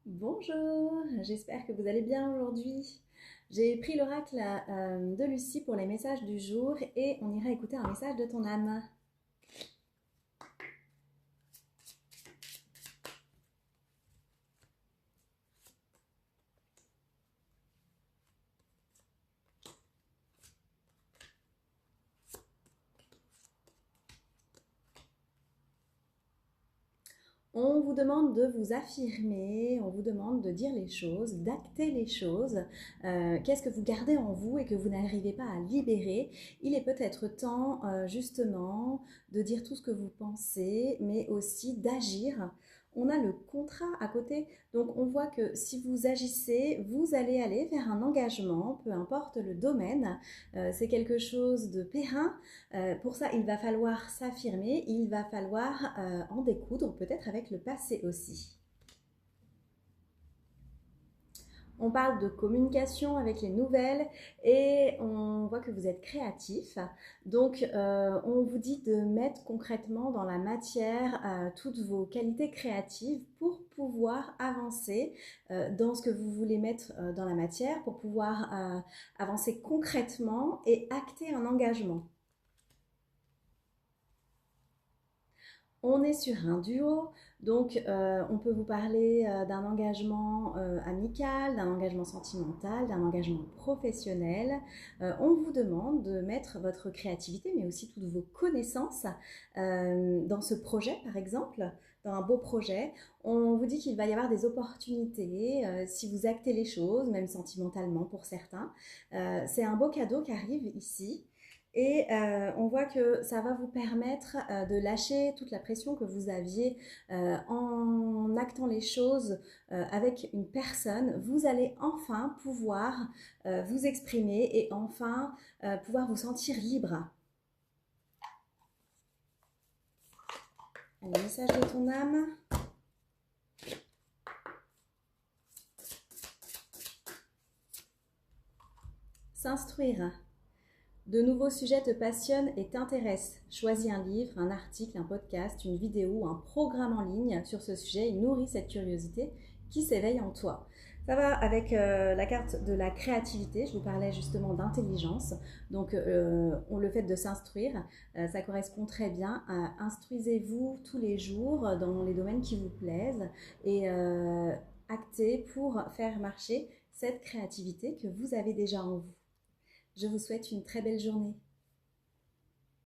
Bonjour, j'espère que vous allez bien aujourd'hui. J'ai pris l'oracle de Lucie pour les messages du jour et on ira écouter un message de ton âme. On vous demande de vous affirmer, on vous demande de dire les choses, d'acter les choses. Qu'est-ce que vous gardez en vous et que vous n'arrivez pas à libérer? Il est peut-être temps justement de dire tout ce que vous pensez, mais aussi d'agir. On a le contrat à côté, donc on voit que si vous agissez, vous allez aller vers un engagement, peu importe le domaine. C'est quelque chose de périn. Pour ça, il va falloir s'affirmer, il va falloir en découdre, peut-être avec le passé aussi. On parle de communication avec les nouvelles et on voit que vous êtes créatif. Donc, on vous dit de mettre concrètement dans la matière toutes vos qualités créatives pour pouvoir avancer dans ce que vous voulez mettre dans la matière, pour pouvoir avancer concrètement et acter un engagement. On est sur un duo, donc on peut vous parler d'un engagement amical, d'un engagement sentimental, d'un engagement professionnel. On vous demande de mettre votre créativité, mais aussi toutes vos connaissances dans ce projet, par exemple, dans un beau projet. On vous dit qu'il va y avoir des opportunités si vous actez les choses, même sentimentalement pour certains. C'est un beau cadeau qui arrive ici. Et on voit que ça va vous permettre de lâcher toute la pression que vous aviez en actant les choses avec une personne. Vous allez enfin pouvoir vous exprimer et enfin pouvoir vous sentir libre. Un message de ton âme. S'instruire. De nouveaux sujets te passionnent et t'intéressent. Choisis un livre, un article, un podcast, une vidéo, un programme en ligne sur ce sujet et nourris cette curiosité qui s'éveille en toi. Ça va avec la carte de la créativité. Je vous parlais justement d'intelligence. Donc, le fait de s'instruire, ça correspond très bien à instruisez-vous tous les jours dans les domaines qui vous plaisent et actez pour faire marcher cette créativité que vous avez déjà en vous. Je vous souhaite une très belle journée.